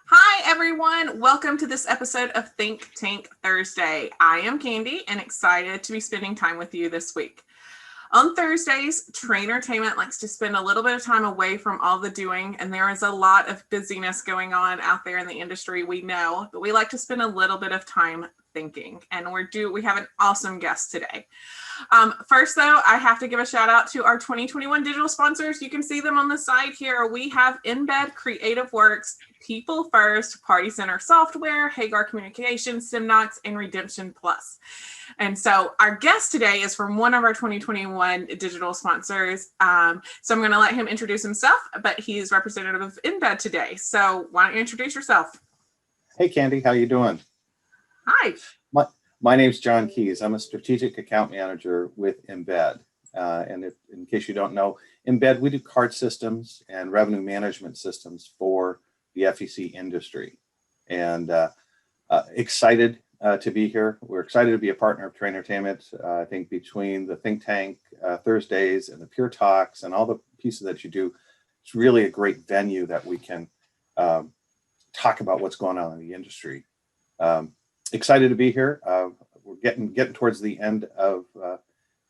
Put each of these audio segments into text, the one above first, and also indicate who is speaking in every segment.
Speaker 1: Hi, everyone. Welcome to this episode of Think Tank Thursday. I am Candi and excited to be spending time with you this week. On Thursdays, TrainerTainment likes to spend a little bit of time away from all the doing, and there is a lot of busyness going on out there in the industry, we know, but we like to spend a little bit of time thinking, and we have an awesome guest today. First, though, I have to give a shout out to our 2021 digital sponsors. You can see them on the side here. We have Embed Creative Works, People First, Party Center Software, Hagar Communications, Simnox, and Redemption Plus. And so our guest today is from one of our 2021 digital sponsors. So I'm going to let him introduce himself, but he's representative of Embed today. So why don't you introduce yourself?
Speaker 2: Hey, Candi, how you doing?
Speaker 1: Hi.
Speaker 2: My name's John Keys. I'm a strategic account manager with Embed. And in case you don't know, Embed, we do card systems and revenue management systems for the FEC industry. And excited to be here. We're excited to be a partner of TrainerTainment. I think between the ThinkTank Thursdays and the Pure Talks and all the pieces that you do, it's really a great venue that we can talk about what's going on in the industry. Excited to be here. We're getting towards the end of,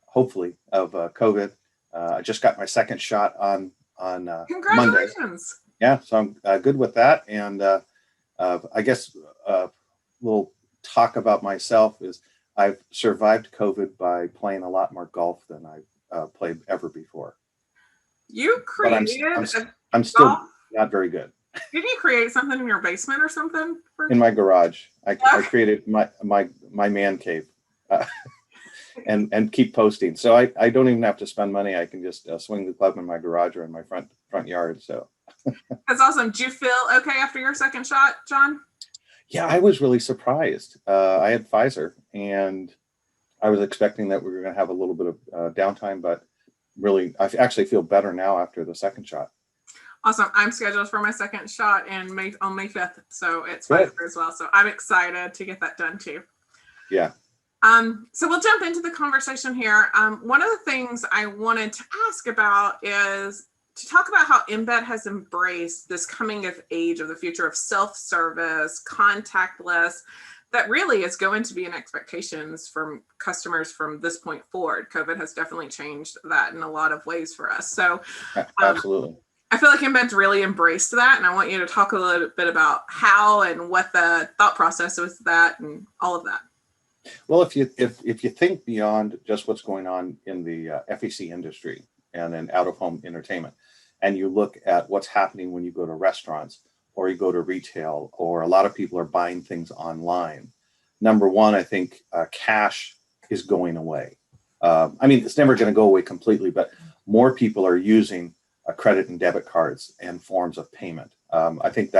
Speaker 2: hopefully, of COVID. I just got my second shot on
Speaker 1: Congratulations.
Speaker 2: Monday. Yeah, so I'm good with that. And I guess a little talk about myself is I've survived COVID by playing a lot more golf than I've played ever before.
Speaker 1: You created
Speaker 2: I'm still not very good.
Speaker 1: Did you create something in your basement or something?
Speaker 2: In my garage, I created my man cave, and keep posting. So I don't even have to spend money. I can just swing the club in my garage or in my front yard. So
Speaker 1: that's awesome. Did you feel okay after your second shot, John?
Speaker 2: Yeah, I was really surprised. I had Pfizer, and I was expecting that we were going to have a little bit of downtime, but really, I actually feel better now after the second shot.
Speaker 1: Awesome. I'm scheduled for my second shot on May 5th. So it's Pfizer as well. So I'm excited to get that done too.
Speaker 2: Yeah.
Speaker 1: So we'll jump into the conversation here. One of the things I wanted to ask about is to talk about how Embed has embraced this coming of age of the future of self-service, contactless, that really is going to be an expectations from customers from this point forward. COVID has definitely changed that in a lot of ways for us. So
Speaker 2: absolutely.
Speaker 1: I feel like Embed's really embraced that, and I want you to talk a little bit about how and what the thought process was that and all of that.
Speaker 2: Well, if you think beyond just what's going on in the FEC industry and in out-of-home entertainment, and you look at what's happening when you go to restaurants or you go to retail, or a lot of people are buying things online. Number one, I think cash is going away. I mean, it's never going to go away completely, but more people are using credit and debit cards and forms of payment. I think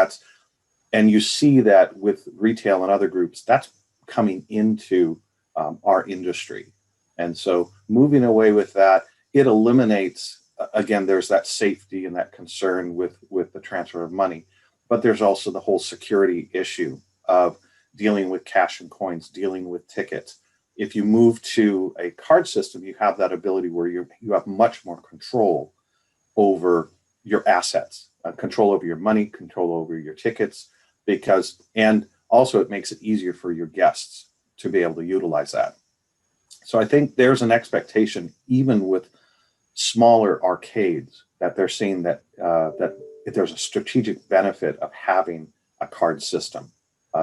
Speaker 2: and you see that with retail and other groups, that's coming into our industry. And so moving away with that, it eliminates, again, there's that safety and that concern with the transfer of money, but there's also the whole security issue of dealing with cash and coins, dealing with tickets. If you move to a card system, you have that ability where you have much more control over your assets, control over your money, control over your tickets, and also it makes it easier for your guests to be able to utilize that. So I think there's an expectation, even with smaller arcades, that they're seeing that there's a strategic benefit of having a card system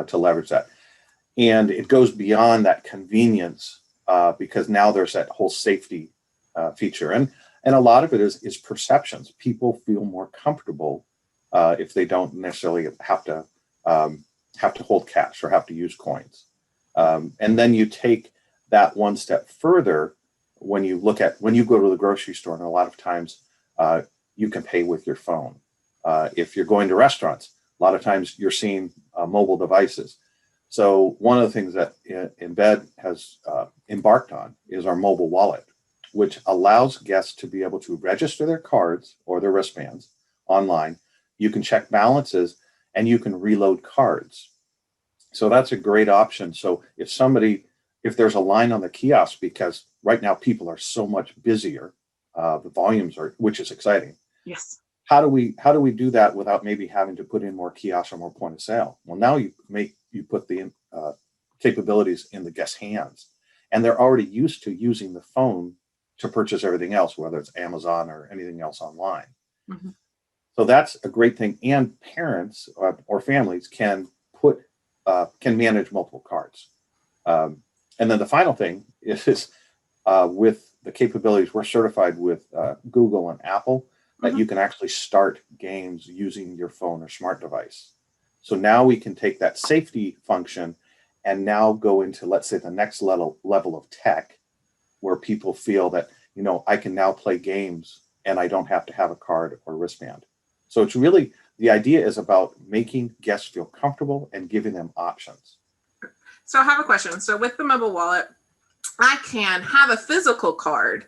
Speaker 2: to leverage that. And it goes beyond that convenience because now there's that whole safety feature. And a lot of it is perceptions. People feel more comfortable if they don't necessarily have to hold cash or have to use coins. And then you take that one step further when you go to the grocery store, and a lot of times you can pay with your phone. If you're going to restaurants, a lot of times you're seeing mobile devices. So one of the things that Embed has embarked on is our mobile wallet, which allows guests to be able to register their cards or their wristbands online. You can check balances and you can reload cards. So that's a great option. So if there's a line on the kiosk, because right now people are so much busier, the volumes which is exciting.
Speaker 1: Yes.
Speaker 2: how do we do that without maybe having to put in more kiosks or more point of sale? Well, now you put the capabilities in the guest's hands, and they're already used to using the phone to purchase everything else, whether it's Amazon or anything else online.
Speaker 1: Mm-hmm.
Speaker 2: So that's a great thing. And parents or families can manage multiple cards. And then the final thing is with the capabilities, we're certified with Google and Apple that
Speaker 1: Mm-hmm.
Speaker 2: you can actually start games using your phone or smart device. So now we can take that safety function and now go into, let's say, the next level of tech, where people feel that, I can now play games and I don't have to have a card or wristband. So it's really, the idea is about making guests feel comfortable and giving them options.
Speaker 1: So I have a question. So with the mobile wallet, I can have a physical card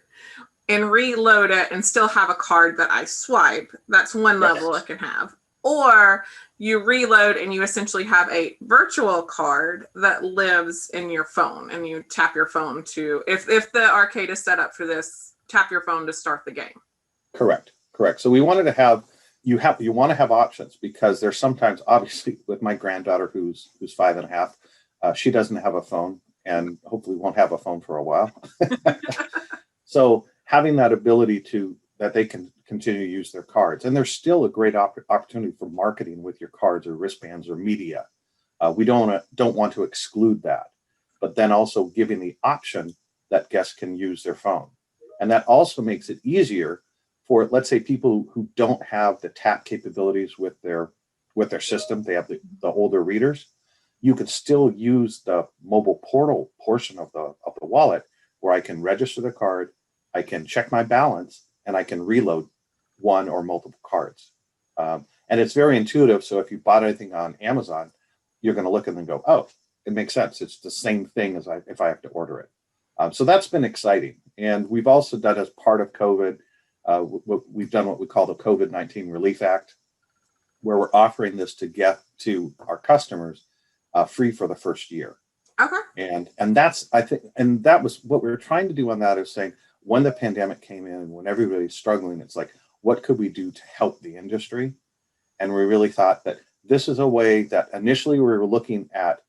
Speaker 1: and reload it and still have a card that I swipe. That's one level it can have. Or you reload and you essentially have a virtual card that lives in your phone, and you tap your phone to, if the arcade is set up for this, tap your phone to start the game.
Speaker 2: Correct. So we wanted to have, you want to have options, because there's sometimes, obviously, with my granddaughter who's 5.5, she doesn't have a phone, and hopefully won't have a phone for a while. So having that ability that they can continue to use their cards, and there's still a great opportunity for marketing with your cards or wristbands or media. We don't want to exclude that, but then also giving the option that guests can use their phone, and that also makes it easier for, let's say, people who don't have the tap capabilities with their system. They have the older readers. You can still use the mobile portal portion of the wallet, where I can register the card, I can check my balance, and I can reload one or multiple cards. And it's very intuitive. So if you bought anything on Amazon, you're going to look at them and go, oh, it makes sense. It's the same thing as if I have to order it. So that's been exciting. And we've also done, as part of COVID, we've done what we call the COVID-19 Relief Act, where we're offering this to our customers free for the first year.
Speaker 1: Okay.
Speaker 2: And that's, I think, and that was what we were trying to do on that, is saying, when the pandemic came in, when everybody's struggling, it's like, what could we do to help the industry? And we really thought that this is a way that initially we were looking at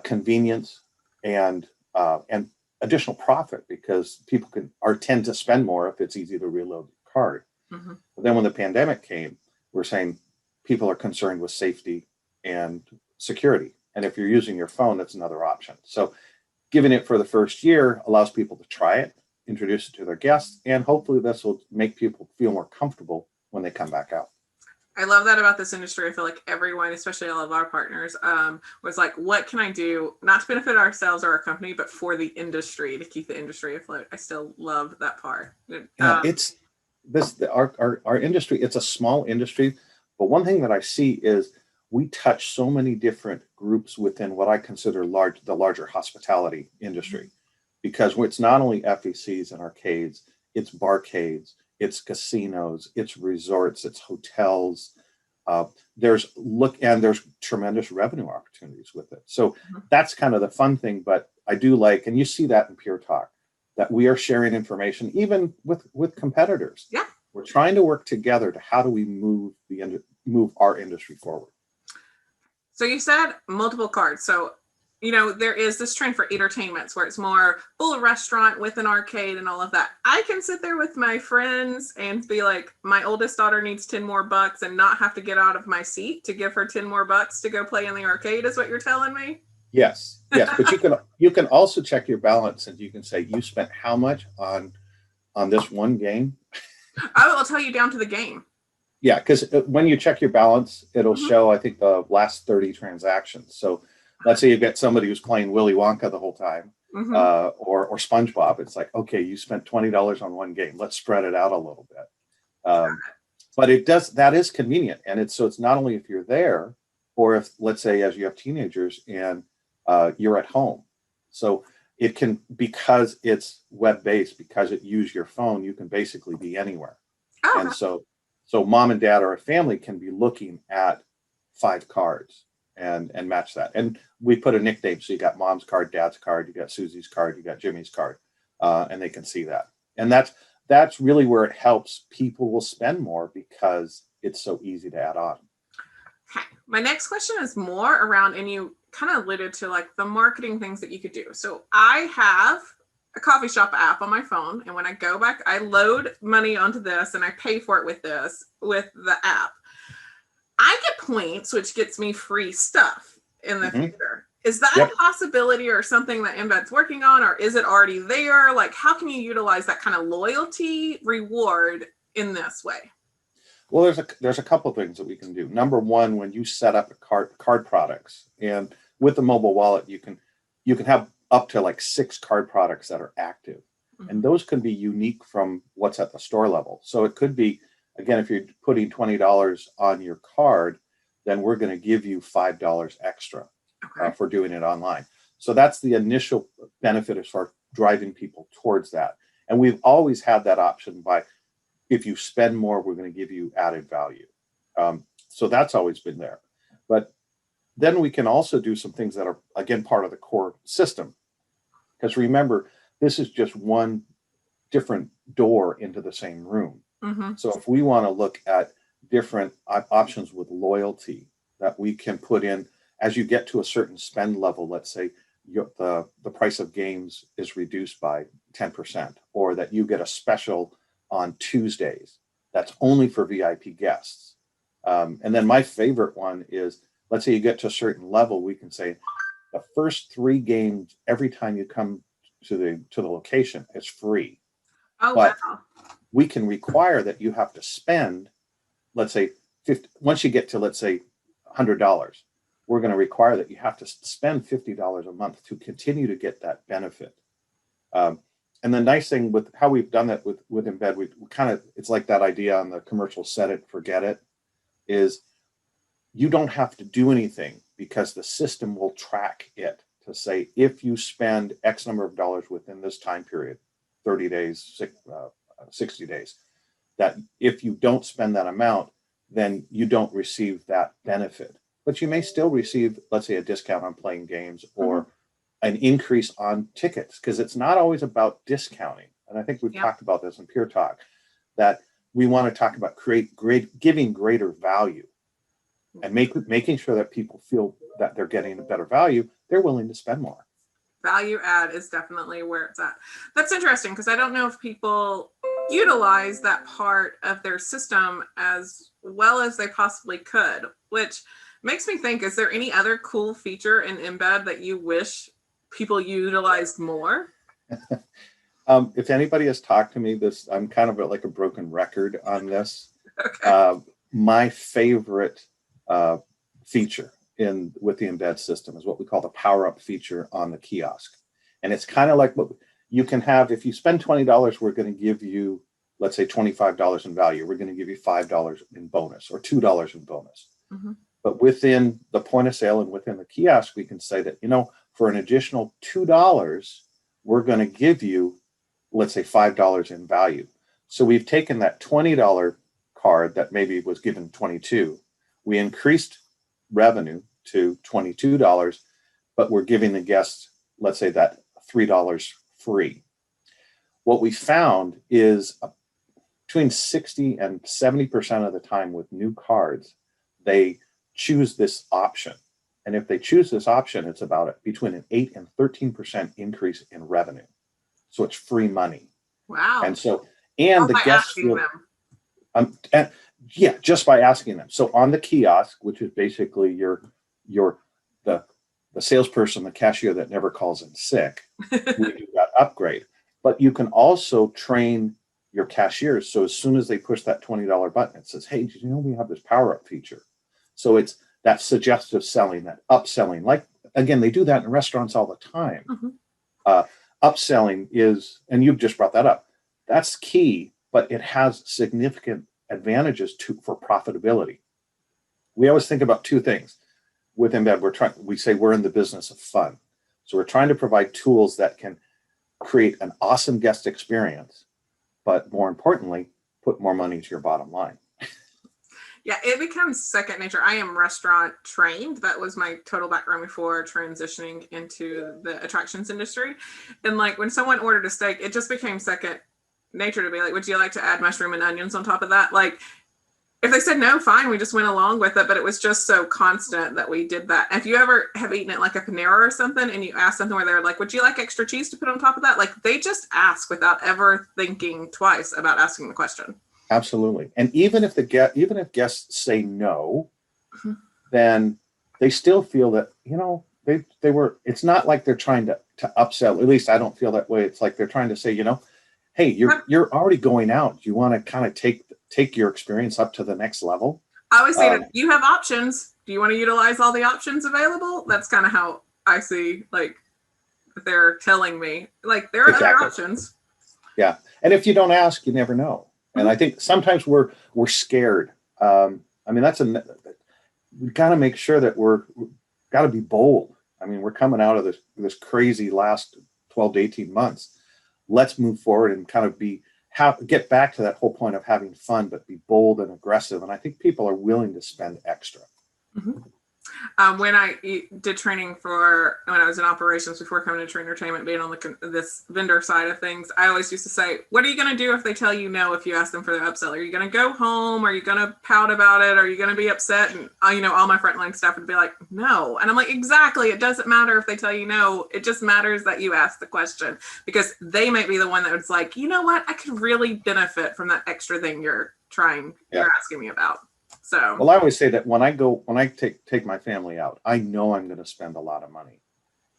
Speaker 2: convenience and additional profit, because people tend to spend more if it's easy to reload the card.
Speaker 1: Mm-hmm.
Speaker 2: But then when the pandemic came, we're saying people are concerned with safety and security. And if you're using your phone, that's another option. So giving it for the first year allows people to try it, introduce it to their guests, and hopefully this will make people feel more comfortable when they come back out.
Speaker 1: I love that about this industry. I feel like everyone, especially all of our partners, was like, what can I do, not to benefit ourselves or our company, but for the industry, to keep the industry afloat. I still love that part.
Speaker 2: It's our industry. It's a small industry, but one thing that I see is we touch so many different groups within what I consider the larger hospitality industry, because it's not only FECs and arcades, it's barcades, it's casinos, it's resorts, it's hotels. There's tremendous revenue opportunities with it. So that's kind of the fun thing. But I do like, and you see that in Pure Talk, that we are sharing information even with competitors.
Speaker 1: Yeah,
Speaker 2: we're trying to work together to how do we move our industry forward.
Speaker 1: So you said multiple cards. So, there is this trend for entertainments where it's more full restaurant with an arcade and all of that. I can sit there with my friends and be like, my oldest daughter needs 10 more bucks, and not have to get out of my seat to give her 10 more bucks to go play in the arcade, is what you're telling me?
Speaker 2: Yes. But you can also check your balance, and you can say you spent how much on this one game.
Speaker 1: I will tell you down to the game.
Speaker 2: Yeah, because when you check your balance, it'll show, I think, the last 30 transactions. So let's say you've got somebody who's playing Willy Wonka the whole time, or SpongeBob. It's like, okay, you spent $20 on one game. Let's spread it out a little bit. But that is convenient. And it's not only if you're there, or if, let's say, as you have teenagers and you're at home. So it can, because it's web-based, because it uses your phone, you can basically be anywhere. Oh, and so mom and dad or a family can be looking at 5 cards and match that. And we put a nickname. So you got mom's card, dad's card, you got Susie's card, you got Jimmy's card, and they can see that. And that's that's really where it helps. People will spend more because it's so easy to add on.
Speaker 1: Okay. My next question is more around, and you kind of alluded to like the marketing things that you could do. So I have a coffee shop app on my phone, and when I go back, I load money onto this and I pay for it with the app. I get points, which gets me free stuff in the future. Is that a possibility or something that Embed's working on, or is it already there? Like, how can you utilize that kind of loyalty reward in this way?
Speaker 2: Well, there's a couple of things that we can do. Number one, when you set up a card products, and with the mobile wallet, you can have up to like 6 card products that are active, and those can be unique from what's at the store level. So it could be, again, if you're putting $20 on your card, then we're going to give you $5 extra for doing it online. So that's the initial benefit as far as driving people towards that. And we've always had that option by, if you spend more, we're going to give you added value. So that's always been there. But then we can also do some things that are, again, part of the core system. Because remember, this is just one different door into the same room. So if we want to look at different options with loyalty that we can put in, as you get to a certain spend level, let's say the price of games is reduced by 10%, or that you get a special on Tuesdays that's only for VIP guests. And then my favorite one is, let's say you get to a certain level, we can say the first 3 games every time you come to the location is free.
Speaker 1: Oh,
Speaker 2: but
Speaker 1: wow.
Speaker 2: We can require that you have to spend, let's say, once you get to, let's say, $100, we're going to require that you have to spend $50 a month to continue to get that benefit. And the nice thing with how we've done that with Embed, we kind of, it's like that idea on the commercial, set it, forget it, is you don't have to do anything because the system will track it to say, if you spend X number of dollars within this time period, 30 days, 60 days, that if you don't spend that amount, then you don't receive that benefit. But you may still receive, let's say, a discount on playing games, or an increase on tickets, because it's not always about discounting. And I think we've talked about this in Pure Talk, that we want to talk about giving greater value, and making sure that people feel that they're getting a better value. They're willing to spend more.
Speaker 1: Value add is definitely where it's at. That's interesting, because I don't know if people utilize that part of their system as well as they possibly could, which makes me think, is there any other cool feature in Embed that you wish people utilized more?
Speaker 2: If anybody has talked to me, I'm kind of like a broken record on this. My favorite feature with the Embed system is what we call the power up feature on the kiosk. And it's kind of like what you can have. If you spend $20, we're going to give you, let's say, $25 in value. We're going to give you $5 in bonus, or $2 in bonus. But within the point of sale and within the kiosk, we can say that, for an additional $2, we're going to give you, let's say, $5 in value. So we've taken that $20 card that maybe was given $22. We increased revenue to $22, but we're giving the guests, let's say, that $3 free. What we found is between 60 and 70% of the time with new cards, they choose this option. And if they choose this option, it's about between an 8 and 13% increase in revenue. So it's free money.
Speaker 1: Wow.
Speaker 2: And so, and the guests feel, just by asking them. So on the kiosk, which is basically the salesperson, the cashier that never calls in sick, we do that upgrade. But you can also train your cashiers. So as soon as they push that $20 button, it says, hey, did you know we have this power up feature? So it's that suggestive selling, that upselling. Like, again, they do that in restaurants all the time. Upselling is, and you've just brought that up, that's key, but it has significant advantages for profitability. We always think about 2 things with Embed. We say we're in the business of fun. So we're trying to provide tools that can create an awesome guest experience, but more importantly, put more money to your bottom line.
Speaker 1: Yeah, it becomes second nature. I am restaurant trained. That was my total background before transitioning into the attractions industry. And like when someone ordered a steak, it just became second nature to be like, would you like to add mushroom and onions on top of that? Like, if they said no, fine, we just went along with it. But it was just so constant that we did that. If you ever have eaten at like a Panera or something and you ask something where they're like, would you like extra cheese to put on top of that? Like, they just ask without ever thinking twice about asking the question.
Speaker 2: Absolutely. And even if guests say no, then they still feel that, they were, it's not like they're trying to upsell. At least I don't feel that way. It's like they're trying to say, hey, you're already going out. Do you want to kind of take your experience up to the next level?
Speaker 1: I always say that you have options. Do you want to utilize all the options available? That's kind of how I see, like, they're telling me, like, there are other options.
Speaker 2: Yeah. And if you don't ask, you never know. And I think sometimes we're scared. We've got to make sure that we're got to be bold. I mean, we're coming out of this crazy last 12 to 18 months. Let's move forward and kind of get back to that whole point of having fun, but be bold and aggressive. And I think people are willing to spend extra.
Speaker 1: Mm-hmm. When I did training when I was in operations before coming to TrainerTainment, being on this vendor side of things, I always used to say, what are you going to do if they tell you no, if you ask them for their upsell? Are you going to go home? Are you going to pout about it? Are you going to be upset? And, all my frontline staff would be like, no. And I'm like, exactly. It doesn't matter if they tell you no. It just matters that you ask the question, because they might be the one that was like, you know what? I could really benefit from that extra thing you're asking me about. So,
Speaker 2: well, I always say that when I take my family out, I know I'm going to spend a lot of money.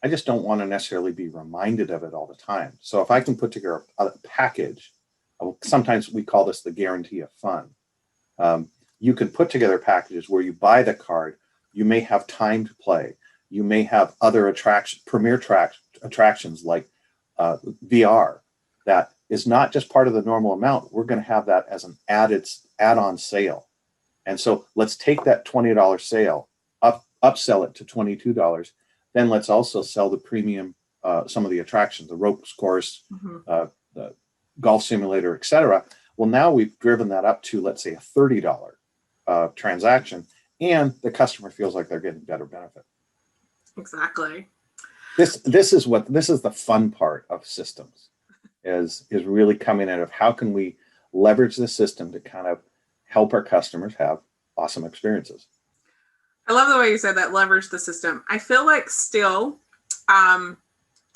Speaker 2: I just don't want to necessarily be reminded of it all the time. So if I can put together a package, sometimes we call this the guarantee of fun. You can put together packages where you buy the card, you may have time to play, you may have other premier attractions like VR that is not just part of the normal amount. We're going to have that as an add-on sale. And so let's take that $20 sale, upsell it to $22. Then let's also sell the premium, some of the attractions, the ropes course, the golf simulator, etc. Well, now we've driven that up to, let's say, a $30 transaction, and the customer feels like they're getting better benefit.
Speaker 1: Exactly.
Speaker 2: This is the fun part of systems, is really coming out of how can we leverage the system to kind of help our customers have awesome experiences.
Speaker 1: I love the way you said that, leverage the system. I feel like still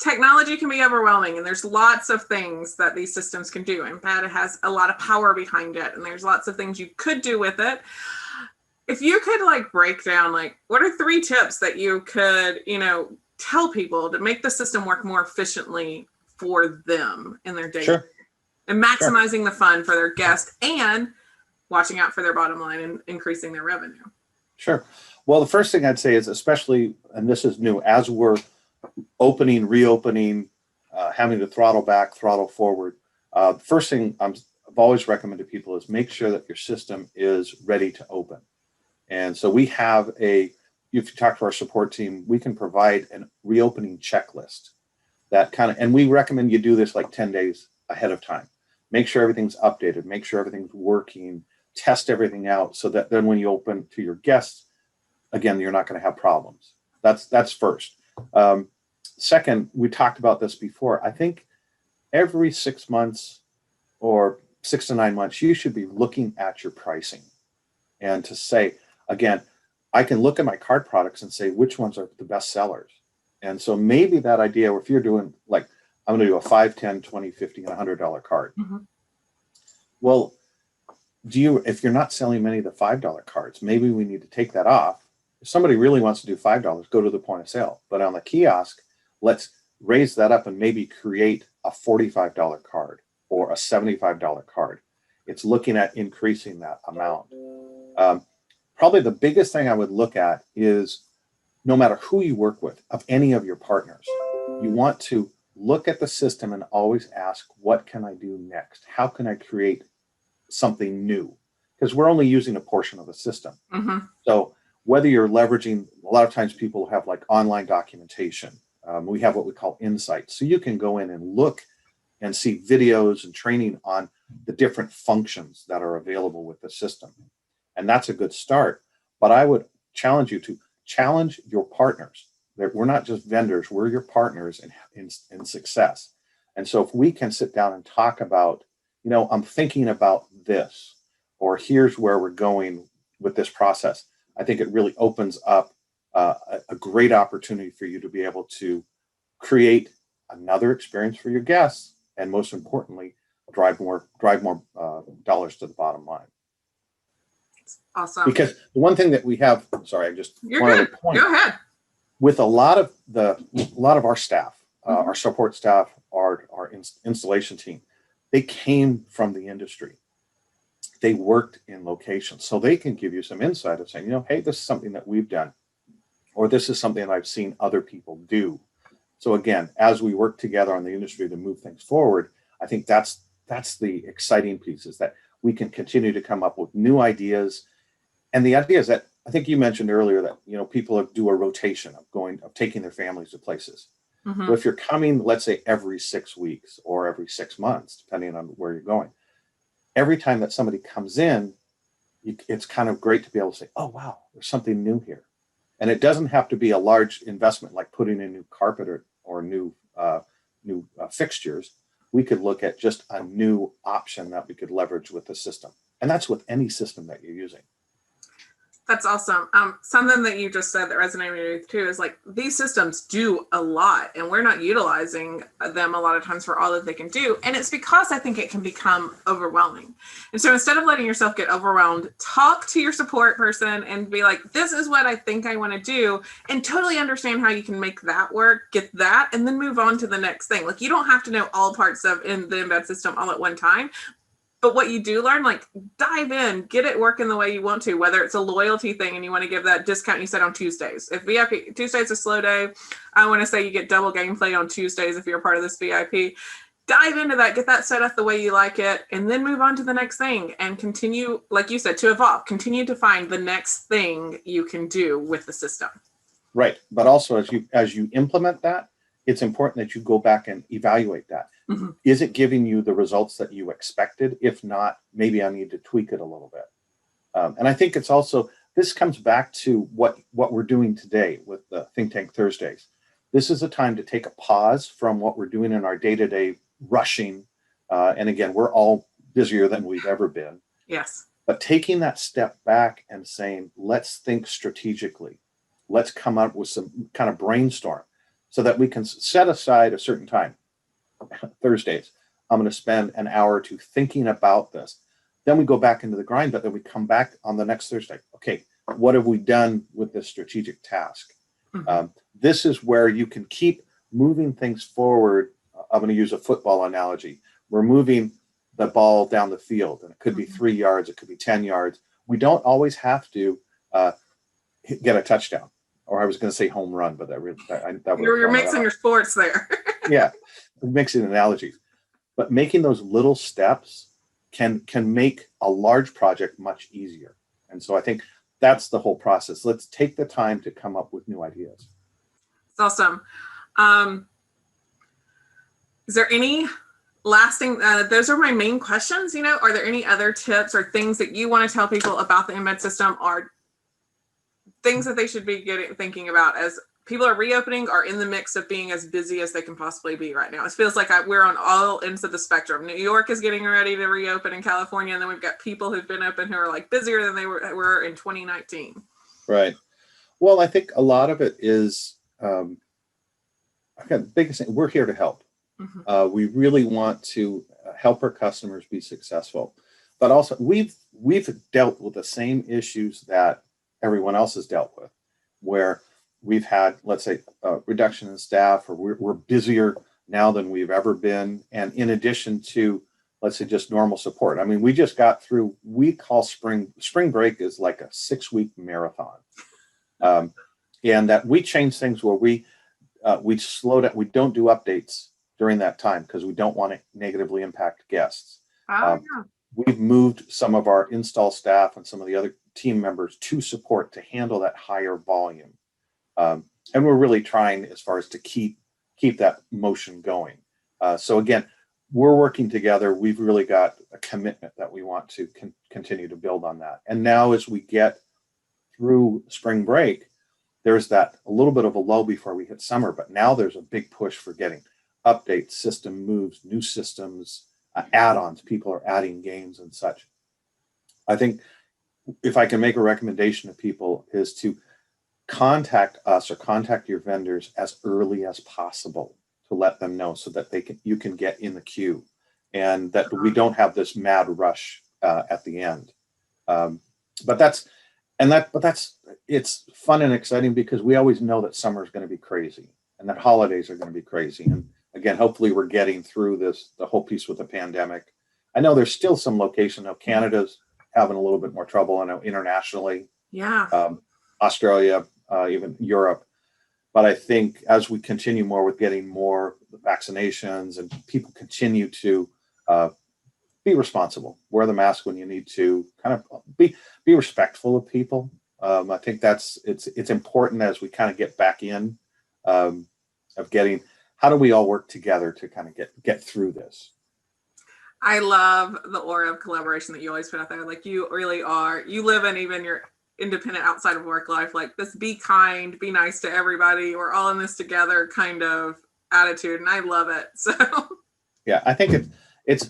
Speaker 1: technology can be overwhelming, and there's lots of things that these systems can do. And it has a lot of power behind it, and there's lots of things you could do with it. If you could break down, what are 3 tips that you could, tell people to make the system work more efficiently for them in their day,
Speaker 2: sure,
Speaker 1: and maximizing the fun for their guests and watching out for their bottom line and increasing their revenue? Sure.
Speaker 2: Well, the first thing I'd say is, especially, and this is new, as we're reopening, having to throttle back, throttle forward, first thing I've always recommended to people is make sure that your system is ready to open. And so we have if you talk to our support team, we can provide a reopening checklist and we recommend you do this 10 days ahead of time. Make sure everything's updated, make sure everything's working, test everything out, so that then when you open to your guests, again, you're not going to have problems. That's first. Second, we talked about this before. I think every 6 months or 6 to 9 months, you should be looking at your pricing and to say, again, I can look at my card products and say which ones are the best sellers. And so maybe that idea, if you're doing I'm going to do a $5, $10, $20, $50, and $100 card. Mm-hmm. Well, if you're not selling many of the $5 cards, maybe we need to take that off. If somebody really wants to do $5, go to the point of sale. But on the kiosk, let's raise that up and maybe create a $45 card or a $75 card. It's looking at increasing that amount. Probably the biggest thing I would look at is, no matter who you work with, of any of your partners, you want to look at the system and always ask, what can I do next? How can I create something new? Because we're only using a portion of the system. Mm-hmm. So whether you're leveraging, a lot of times people have online documentation. We have what we call insights. So you can go in and look and see videos and training on the different functions that are available with the system. And that's a good start. But I would challenge you to challenge your partners. We're not just vendors, we're your partners in success. And so if we can sit down and talk about I'm thinking about this, or here's where we're going with this process. I think it really opens up a great opportunity for you to be able to create another experience for your guests, and most importantly, drive more dollars to the bottom line.
Speaker 1: Awesome.
Speaker 2: Because the one thing that we have, sorry, I just wanted to point.
Speaker 1: Go ahead.
Speaker 2: With a lot of our staff, our support staff, our installation team, they came from the industry. They worked in locations, so they can give you some insight of saying, hey, this is something that we've done, or this is something that I've seen other people do. So again, as we work together on the industry to move things forward, I think that's the exciting piece, is that we can continue to come up with new ideas. And the idea is that, I think you mentioned earlier that, people do a rotation of taking their families to places. Well, if you're coming, let's say every 6 weeks or every 6 months, depending on where you're going, every time that somebody comes in, it's kind of great to be able to say, oh, wow, there's something new here. And it doesn't have to be a large investment like putting in new carpet or new fixtures. We could look at just a new option that we could leverage with the system. And that's with any system that you're using.
Speaker 1: That's awesome. Something that you just said that resonated with too is like, these systems do a lot and we're not utilizing them a lot of times for all that they can do. And it's because I think it can become overwhelming. And so instead of letting yourself get overwhelmed, talk to your support person and be like, this is what I think I want to do, and totally understand how you can make that work, get that, and then move on to the next thing. Like, you don't have to know all parts of in the embed system all at one time. But what you do learn, like, dive in, get it working the way you want to, whether it's a loyalty thing and you want to give that discount you said on Tuesdays. If VIP, Tuesday's a slow day, I want to say you get double gameplay on Tuesdays if you're a part of this VIP. Dive into that, get that set up the way you like it, and then move on to the next thing and continue, like you said, to evolve. Continue to find the next thing you can do with the system.
Speaker 2: Right. But also, as you implement that, it's important that you go back and evaluate that. Is it giving you the results that you expected? If not, maybe I need to tweak it a little bit. And I think it's also, this comes back to what we're doing today with the ThinkTank Thursdays. This is a time to take a pause from what we're doing in our day-to-day rushing. And again, we're all busier than we've ever been.
Speaker 1: Yes.
Speaker 2: But taking that step back and saying, let's think strategically. Let's come up with some kind of brainstorm so that we can set aside a certain time. Thursdays, I'm going to spend an hour or two thinking about this. Then we go back into the grind, but then we come back on the next Thursday. Okay, what have we done with this strategic task? This is where you can keep moving things forward. I'm going to use a football analogy. We're moving the ball down the field, and it could be 3 yards, it could be 10 yards. We don't always have to get a touchdown. Or I was going to say home run, but
Speaker 1: you're mixing your sports there.
Speaker 2: Yeah, mixing analogies. But making those little steps can make a large project much easier. And so I think that's the whole process. Let's take the time to come up with new ideas.
Speaker 1: It's awesome. Is there any lasting, those are my main questions, are there any other tips or things that you want to tell people about the embed system, or things that they should be thinking about as people are reopening or in the mix of being as busy as they can possibly be right now? It feels like we're on all ends of the spectrum. New York is getting ready to reopen in California, and then we've got people who've been open who are like busier than they were in 2019.
Speaker 2: Right. Well, I think a lot of it is, the biggest thing, we're here to help. We really want to help our customers be successful, but also we've dealt with the same issues that everyone else has dealt with, where we've had, let's say, a reduction in staff, or we're busier now than we've ever been. And in addition to, let's say, just normal support. I mean, we just got through, we call spring break is like a 6-week marathon. And that we change things where we slow down, we don't do updates during that time because we don't want to negatively impact guests. We've moved some of our install staff and some of the other team members to support to handle that higher volume. And we're really trying as far as to keep that motion going. So again, we're working together. We've really got a commitment that we want to continue to build on that. And now as we get through spring break, there's that a little bit of a lull before we hit summer, but now there's a big push for getting updates, system moves, new systems, add-ons. People are adding games and such. I think if I can make a recommendation to people is to contact us or contact your vendors as early as possible to let them know so that you can get in the queue, and that we don't have this mad rush at the end. But it's fun and exciting because we always know that summer is going to be crazy and that holidays are going to be crazy. And again, hopefully we're getting through the whole piece with the pandemic. I know there's still some location. Now Canada's having a little bit more trouble. I know internationally, Australia, even Europe. But I think as we continue more with getting more vaccinations and people continue to be responsible, wear the mask when you need to, kind of be respectful of people. I think it's important as we kind of get back in of getting, how do we all work together to kind of get through this?
Speaker 1: I love the aura of collaboration that you always put out there. Like, you really are, you live in even your independent outside of work life, like this be kind, be nice to everybody, we're all in this together kind of attitude. And I love it. So
Speaker 2: yeah, I think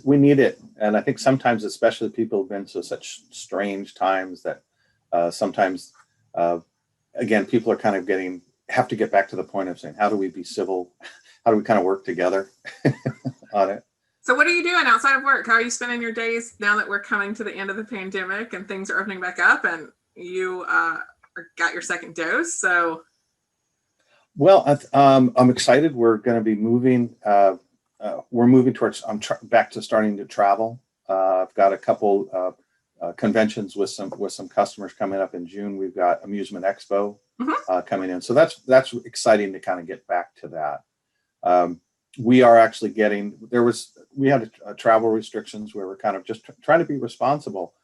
Speaker 2: we need it. And I think sometimes, especially people have been to such strange times that sometimes, again, people are kind of have to get back to the point of saying, how do we be civil? How do we kind of work together on it?
Speaker 1: So what are you doing outside of work? How are you spending your days now that we're coming to the end of the pandemic and things are opening back up and you got your second dose? So,
Speaker 2: well, I'm excited. We're going to be moving. We're moving towards. Back to starting to travel. I've got a couple conventions with some customers coming up in June. We've got Amusement Expo coming in, so that's exciting to kind of get back to that. We are actually we had travel restrictions where we're kind of just trying to be responsible,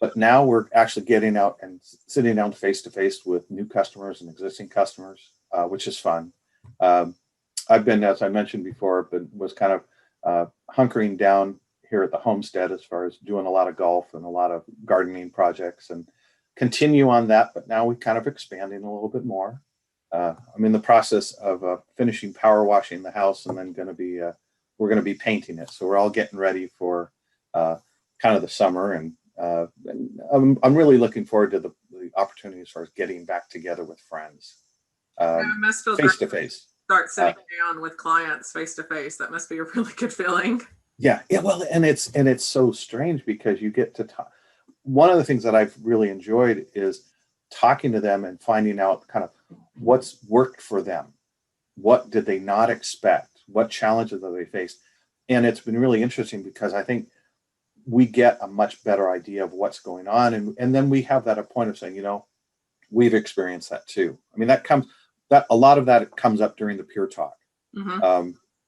Speaker 2: but now we're actually getting out and sitting down face to face with new customers and existing customers, which is fun. I've been, as I mentioned before, was kind of hunkering down here at the homestead as far as doing a lot of golf and a lot of gardening projects, and continue on that. But now we're kind of expanding a little bit more. I'm in the process of finishing power washing the house, and then we're going to be painting it. So we're all getting ready for kind of the summer, and I'm really looking forward to the opportunity as far as getting back together with friends, face to face.
Speaker 1: Start sitting down with clients face to face. That must be a really good feeling.
Speaker 2: Yeah. Well, and it's so strange because you get to talk. One of the things that I've really enjoyed is talking to them and finding out kind of what's worked for them. What did they not expect? What challenges have they faced? And it's been really interesting because I think we get a much better idea of what's going on. And then we have that point of saying, we've experienced that too. I mean, a lot of that comes up during the peer talk,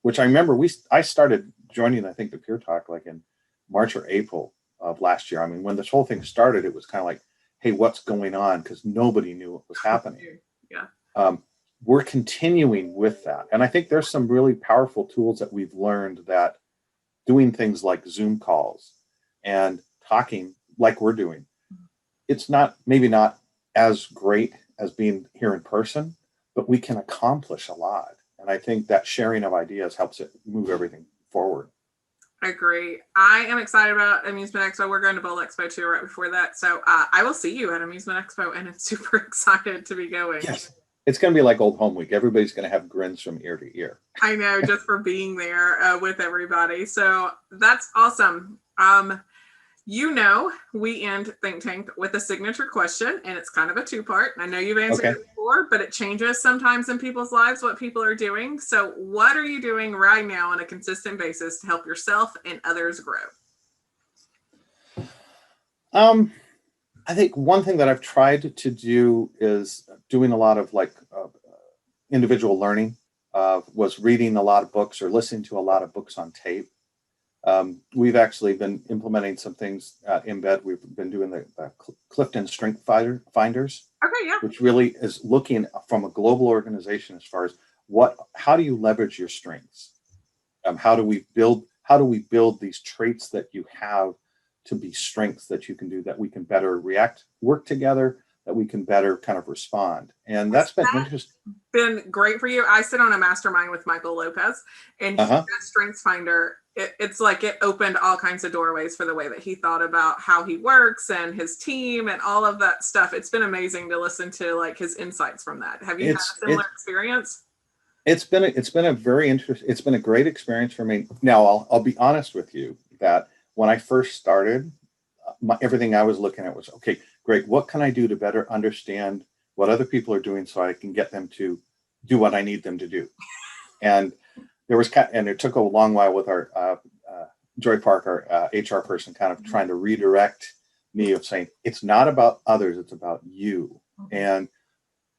Speaker 2: which I remember I started joining, I think, the peer talk like in March or April of last year. I mean, when this whole thing started, it was kind of like, hey, what's going on? Because nobody knew what was happening.
Speaker 1: Yeah.
Speaker 2: We're continuing with that. And I think there's some really powerful tools that we've learned, that doing things like Zoom calls and talking like we're doing, it's maybe not as great as being here in person, but we can accomplish a lot. And I think that sharing of ideas helps it move everything forward.
Speaker 1: I agree. I am excited about Amusement Expo. We're going to Bowl Expo too right before that. So I will see you at Amusement Expo, and I'm super excited to be going.
Speaker 2: Yes. It's going to be like Old Home Week. Everybody's going to have grins from ear to ear.
Speaker 1: I know, just for being there with everybody. So that's awesome. We end Think Tank with a signature question, and it's kind of a two-part. I know you've answered it before, but it changes sometimes in people's lives what people are doing. So what are you doing right now on a consistent basis to help yourself and others grow?
Speaker 2: I think one thing that I've tried to do is doing a lot of individual learning, was reading a lot of books or listening to a lot of books on tape. We've actually been implementing some things at Embed. We've been doing the Clifton Strength Finders, which really is looking from a global organization as far as how do you leverage your strengths? How do we build these traits that you have to be strengths that you can do, that we can better work together, that we can better kind of respond. And that's been interesting.
Speaker 1: Been great for you. I sit on a mastermind with Michael Lopez, and he does Strengths Finder. It's like it opened all kinds of doorways for the way that he thought about how he works and his team and all of that stuff. It's been amazing to listen to like his insights from that. Have you had a similar experience?
Speaker 2: It's been a very interesting. It's been a great experience for me. Now I'll be honest with you that when I first started, everything I was looking at was, okay, great. What can I do to better understand what other people are doing so I can get them to do what I need them to do? And it took a long while with our Joy Park, our HR person, kind of trying to redirect me of saying, it's not about others, it's about you. And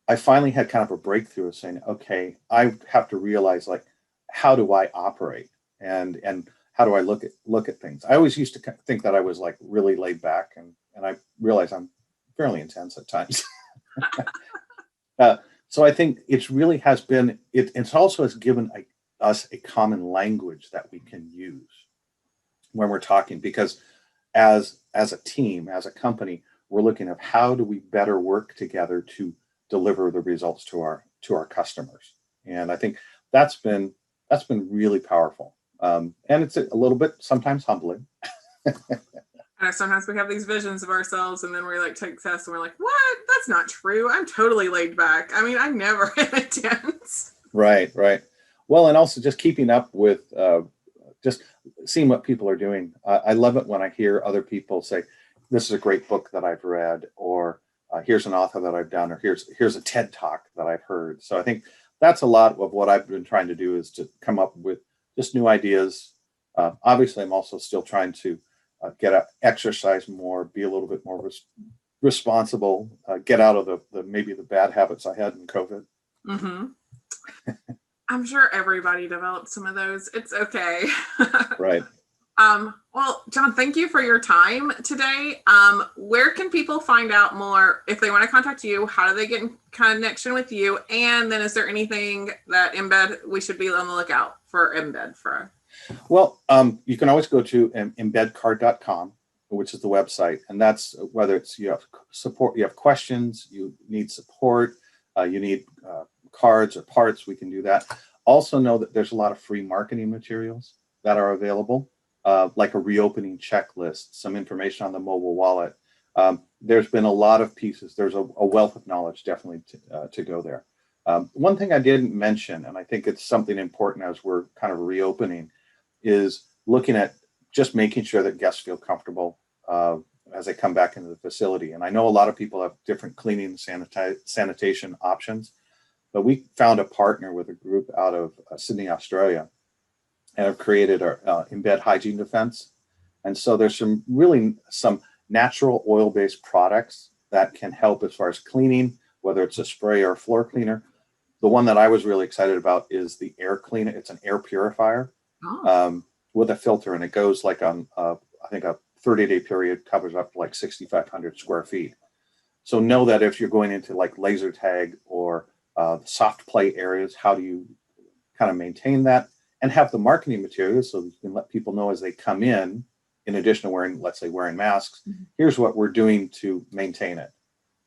Speaker 2: I finally had kind of a breakthrough of saying, okay, I have to realize, like, how do I operate and how do I look at things? I always used to think that I was like really laid back, and I realize I'm fairly intense at times. So I think it's really has been, it's also has given us a common language that we can use when we're talking, because as a team, as a company, we're looking at how do we better work together to deliver the results to our customers. And I think that's been really powerful. And it's a little bit sometimes humbling.
Speaker 1: And sometimes we have these visions of ourselves, and then we like take tests and we're like, what? That's not true. I'm totally laid back. I mean, I'm never intense. Right.
Speaker 2: Well, and also just keeping up with just seeing what people are doing. I love it when I hear other people say, this is a great book that I've read, or here's an author that I've done, or here's a TED talk that I've heard. So I think that's a lot of what I've been trying to do, is to come up with just new ideas. Obviously, I'm also still trying to get out, exercise more, be a little bit more responsible, get out of the maybe the bad habits I had in COVID.
Speaker 1: Mm-hmm. I'm sure everybody developed some of those. It's okay.
Speaker 2: Right.
Speaker 1: Well, John, thank you for your time today. Where can people find out more if they want to contact you? How do they get in connection with you? And then is there anything that Embed, we should be on the lookout for Embed for?
Speaker 2: Well, you can always go to embedcard.com, which is the website. And that's whether it's you have support, you have questions, you need support, you need cards or parts, we can do that. Also know that there's a lot of free marketing materials that are available. Like a reopening checklist, some information on the mobile wallet. There's been a lot of pieces. There's a wealth of knowledge definitely to go there. One thing I didn't mention, and I think it's something important as we're kind of reopening, is looking at just making sure that guests feel comfortable as they come back into the facility. And I know a lot of people have different cleaning and sanitation options, but we found a partner with a group out of Sydney, Australia, and have created our Embed Hygiene Defense. And so there's some natural oil-based products that can help as far as cleaning, whether it's a spray or a floor cleaner. The one that I was really excited about is the air cleaner. It's an air purifier with a filter, and it goes like on, I think a 30-day period, covers up to like 6,500 square feet. So know that if you're going into like laser tag or soft play areas, how do you kind of maintain that? And have the marketing materials so you can let people know as they come in addition to wearing, let's say, wearing masks, here's what we're doing to maintain it.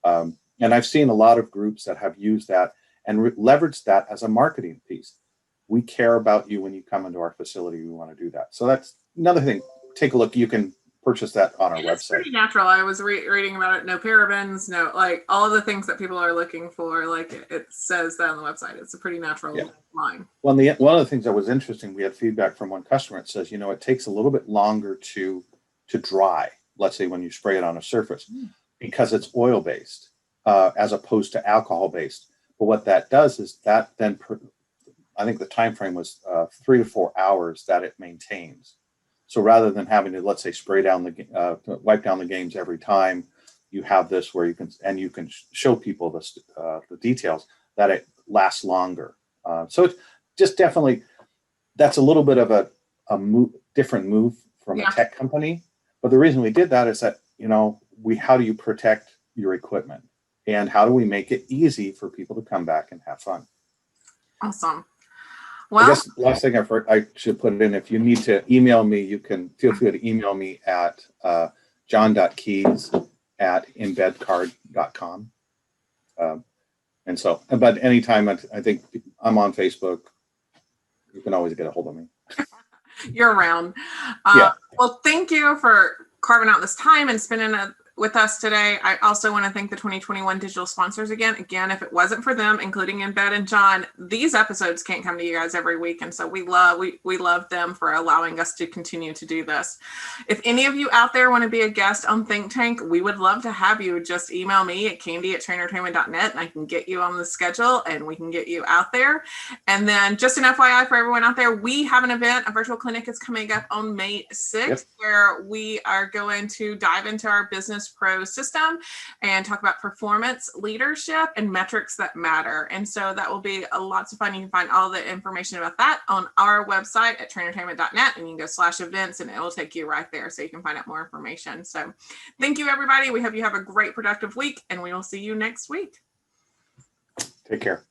Speaker 2: And I've seen a lot of groups that have used that and leveraged that as a marketing piece. We care about you when you come into our facility. We want to do that. So that's another thing. Take a look. You can purchase that on our website. It's
Speaker 1: pretty natural. I was reading about it. No parabens, no, like all of the things that people are looking for. Like it says that on the website. It's a pretty natural line.
Speaker 2: Well, one of the things that was interesting, we had feedback from one customer. It says, it takes a little bit longer to dry. Let's say when you spray it on a surface, because it's oil based as opposed to alcohol based. But what that does is that then, I think the time frame was 3 to 4 hours that it maintains. So rather than having to, let's say, spray down wipe down the games every time, you have this where you can show people the details that it lasts longer. So it's just definitely, that's a little bit of a different move from a tech company. But the reason we did that is that, how do you protect your equipment, and how do we make it easy for people to come back and have fun?
Speaker 1: Awesome. Well,
Speaker 2: I guess last thing I should put it in, if you need to email me, you can feel free to email me at john.keys at embedcard.com. And so, but anytime I think I'm on Facebook, you can always get a hold of me.
Speaker 1: You're around.
Speaker 2: Yeah.
Speaker 1: Well, thank you for carving out this time and spending it with us today. I also want to thank the 2021 digital sponsors again. Again, if it wasn't for them, including Embed and John, these episodes can't come to you guys every week. And so we love them for allowing us to continue to do this. If any of you out there want to be a guest on Think Tank, we would love to have you. Just email me at candi@TrainerTainment.net and I can get you on the schedule and we can get you out there. And then just an FYI for everyone out there, we have an event, a virtual clinic is coming up on May 6th, where we are going to dive into our Business Pro system and talk about performance, leadership, and metrics that matter. And so that will be lots of fun. You can find all the information about that on our website at TrainerTainment.net, and you can go /events and it will take you right there so you can find out more information. So thank you, everybody. We hope you have a great, productive week, and we will see you next week.
Speaker 2: Take care.